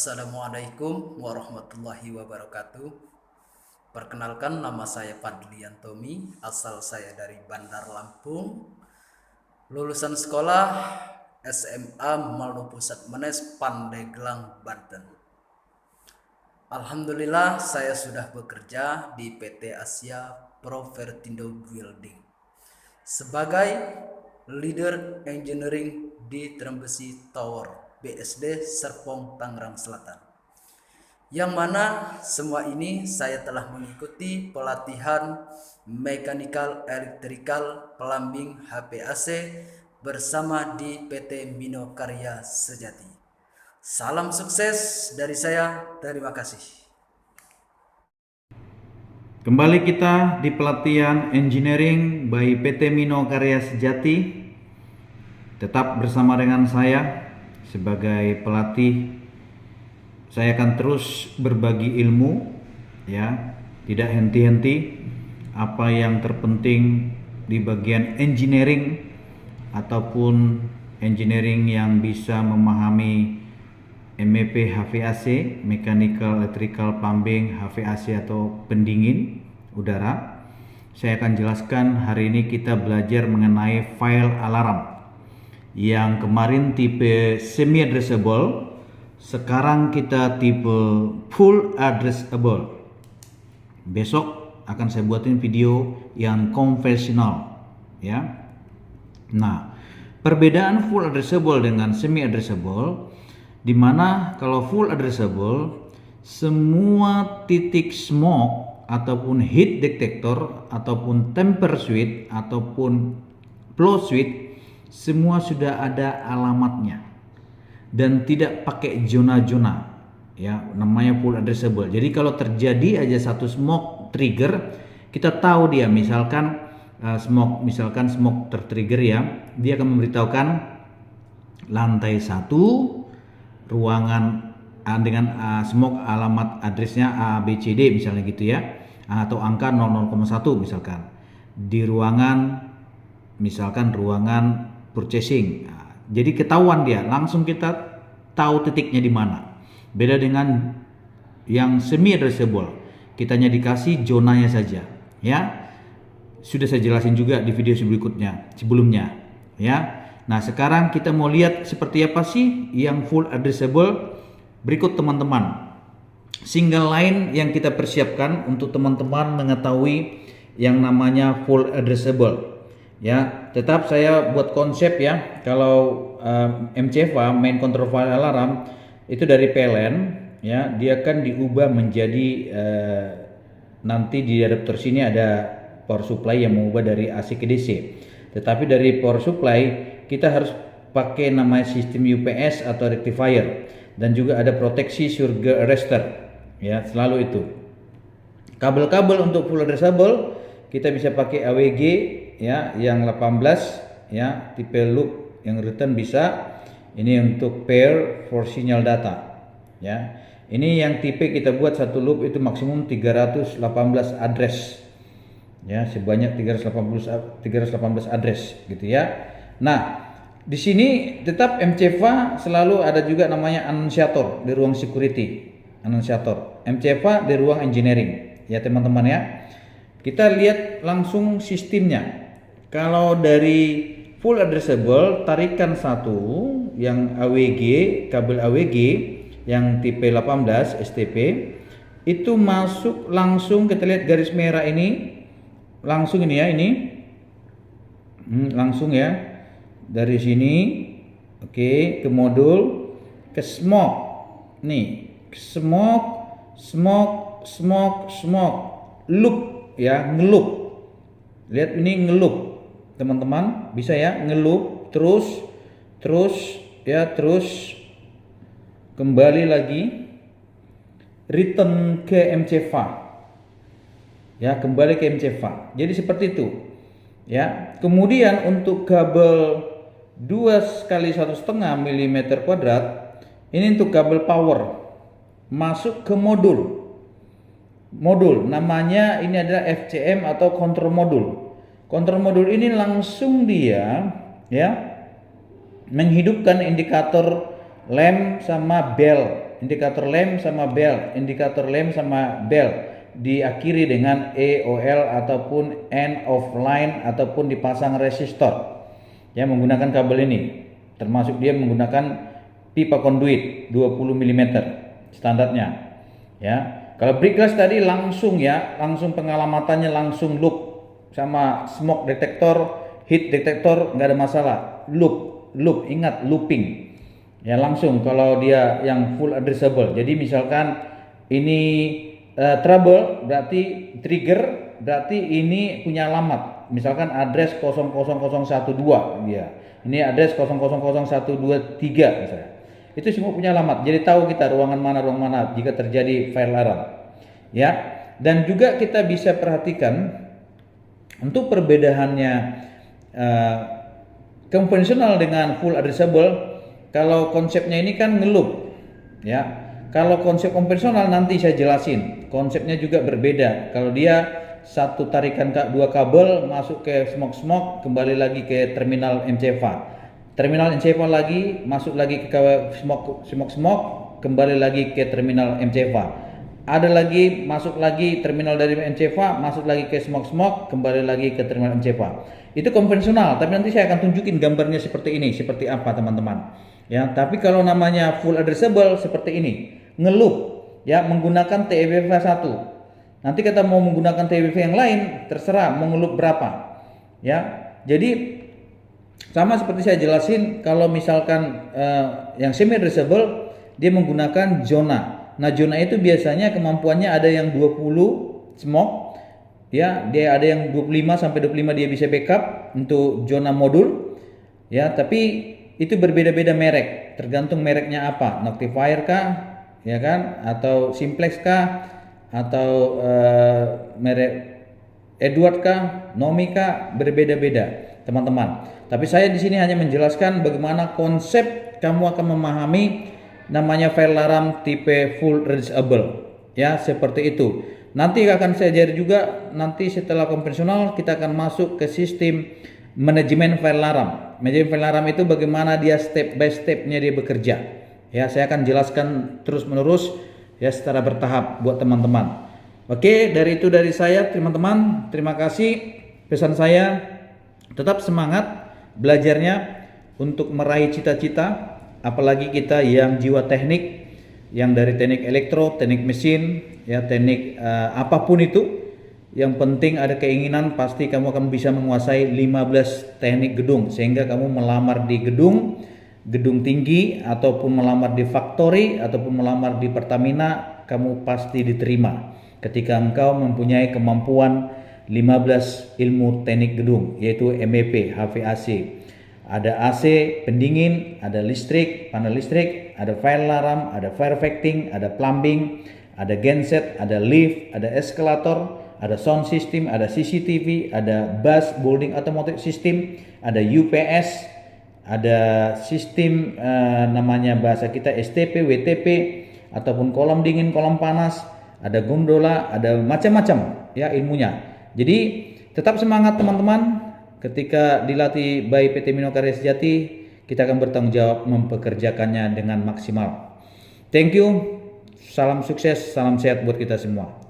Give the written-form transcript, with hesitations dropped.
Assalamualaikum warahmatullahi wabarakatuh. Perkenalkan, nama saya Fadlian Tommy, asal saya dari Bandar Lampung. Lulusan sekolah SMA Malno Pusat Menes, Pandeglang, Banten. Alhamdulillah saya sudah bekerja di PT Asia Provertindo Building sebagai leader engineering di Trembesi Tower BSD Serpong, Tangerang Selatan. Yang mana semua ini saya telah mengikuti pelatihan mechanical, electrical, plumbing, HVAC bersama di PT Mino Karya Sejati. Salam sukses dari saya, terima kasih. Kembali kita di pelatihan engineering by PT Mino Karya Sejati. Tetap bersama dengan saya sebagai pelatih. Saya akan terus berbagi ilmu, ya, tidak henti-henti. Apa yang terpenting di bagian engineering ataupun engineering yang bisa memahami MEP HVAC, Mechanical Electrical Plumbing, HVAC atau pendingin udara. Saya akan jelaskan hari ini kita belajar mengenai file alarm. Yang kemarin tipe semi addressable, sekarang kita tipe full addressable. Besok akan saya buatin video yang konvensional, ya. Nah, perbedaan full addressable dengan semi addressable, dimana kalau full addressable semua titik smoke ataupun heat detector ataupun temper switch ataupun flow switch semua sudah ada alamatnya dan tidak pakai zona-zona, ya, namanya full addressable. Jadi kalau terjadi aja satu smoke trigger, kita tahu dia misalkan smoke tertrigger, ya, dia akan memberitahukan lantai 1 ruangan dengan smoke alamat addressnya A B C D misalnya gitu, ya, atau angka 00,1 misalkan di ruangan purchasing. Jadi ketahuan dia, langsung kita tahu titiknya di mana. Beda dengan yang semi addressable, kitanya dikasih zonanya saja, ya. Sudah saya jelasin juga di video sebelumnya, ya. Nah, sekarang kita mau lihat seperti apa sih yang full addressable. Berikut teman-teman single line yang kita persiapkan untuk teman-teman mengetahui yang namanya full addressable, ya. Tetap saya buat konsep, ya. Kalau MCFA, main control file alarm, itu dari PLN, ya, dia kan diubah menjadi nanti di adapter sini ada power supply yang mengubah dari AC ke DC. Tetapi dari power supply kita harus pakai namanya sistem UPS atau rectifier, dan juga ada proteksi surge arrestor, ya, selalu itu. Kabel-kabel untuk full addressable kita bisa pakai AWG, ya, yang 18, ya, tipe loop yang return bisa. Ini untuk pair for signal data, ya. Ini yang tipe kita buat satu loop itu maksimum 318 address, ya, sebanyak 318 address gitu, ya. Nah, di sini tetap MCFA selalu ada juga namanya annunciator di ruang security, annunciator MCFA di ruang engineering, ya teman-teman, ya. Kita lihat langsung sistemnya. Kalau dari full addressable, tarikan satu yang AWG, kabel AWG yang tipe 18 STP itu masuk langsung. Kita lihat garis merah ini langsung ini, ya, ini langsung, ya, dari sini, oke, ke modul, ke smoke nih, smoke loop, ya, ngeloop. Lihat ini ngeloop teman-teman, bisa, ya, ngeloop terus, ya, terus kembali lagi return ke MCFA, ya, kembali ke MCFA. Jadi seperti itu, ya. Kemudian untuk kabel 2 kali 1,5 mm kuadrat, ini untuk kabel power masuk ke modul namanya ini adalah FCM atau control modul. Control modul ini langsung dia, ya, menghidupkan indikator lamp sama bell, indikator lem sama bel, indikator lem sama bel diakhiri dengan EOL ataupun end of line ataupun dipasang resistor. Ya, menggunakan kabel ini. Termasuk dia menggunakan pipa konduit 20 mm standarnya. Ya. Kalau brake gas tadi langsung pengalamatannya langsung loop sama smoke detector, heat detector, nggak ada masalah. Loop, ingat looping. Ya, langsung kalau dia yang full addressable. Jadi misalkan ini trouble berarti trigger, berarti ini punya alamat. Misalkan address 00012 dia. Ini address 000123 misalnya. Itu semua punya alamat. Jadi tahu kita ruangan mana jika terjadi fire alarm. Ya. Dan juga kita bisa perhatikan untuk perbedaannya konvensional dengan full addressable. Kalau konsepnya ini kan ngeloop, ya. Kalau konsep konvensional nanti saya jelasin. Konsepnya juga berbeda. Kalau dia satu tarikan dua kabel masuk ke smoke, kembali lagi ke terminal MCFA. Terminal MCFA lagi masuk lagi ke smoke, kembali lagi ke terminal MCFA. Ada lagi masuk lagi terminal dari MCFA, masuk lagi ke smoke, kembali lagi ke terminal MCFA. Itu konvensional, tapi nanti saya akan tunjukin gambarnya seperti ini, seperti apa teman-teman. Ya, tapi kalau namanya full addressable seperti ini, ngeloop, ya, menggunakan TEBV 1. Nanti kita mau menggunakan TEBV yang lain, terserah mau ngeloop berapa. Ya, jadi sama seperti saya jelasin, kalau misalkan yang semi addressable dia menggunakan zona. Nah, zona itu biasanya kemampuannya ada yang 20 smoke, ya, dia ada yang 25 sampai 25 dia bisa backup untuk zona modul. Ya, tapi itu berbeda-beda merek, tergantung mereknya apa, Noctifier kah, ya kan, atau Simplex kah, atau merek Edward kah, Nomi kah, berbeda-beda teman-teman. Tapi saya di sini hanya menjelaskan bagaimana konsep kamu akan memahami namanya fire alarm tipe full addressable, ya, seperti itu. Nanti akan saya ajar juga, nanti setelah konvensional kita akan masuk ke sistem manajemen fire alarm. Manajemen fire alarm itu bagaimana dia step by stepnya dia bekerja. Ya, saya akan jelaskan terus menerus ya secara bertahap buat teman-teman. Oke, dari itu dari saya teman-teman. Terima kasih. Pesan saya tetap semangat belajarnya untuk meraih cita-cita, apalagi kita yang jiwa teknik, yang dari teknik elektro, teknik mesin, ya teknik apapun itu. Yang penting ada keinginan, pasti kamu akan bisa menguasai 15 teknik gedung, sehingga kamu melamar di gedung tinggi, ataupun melamar di factory, ataupun melamar di Pertamina, kamu pasti diterima ketika engkau mempunyai kemampuan 15 ilmu teknik gedung, yaitu MEP, HVAC. Ada AC, pendingin, ada listrik, panel listrik, ada fire alarm, ada fire fighting, ada plumbing, ada genset, ada lift, ada eskalator, ada sound system, ada CCTV, ada bus building automatic system, ada UPS, ada sistem namanya bahasa kita STP, WTP, ataupun kolam dingin, kolam panas, ada gondola, ada macam-macam ya ilmunya. Jadi tetap semangat teman-teman. Ketika dilatih by PT Mino Karya Sejati, kita akan bertanggung jawab mempekerjakannya dengan maksimal. Thank you. Salam sukses, salam sehat buat kita semua.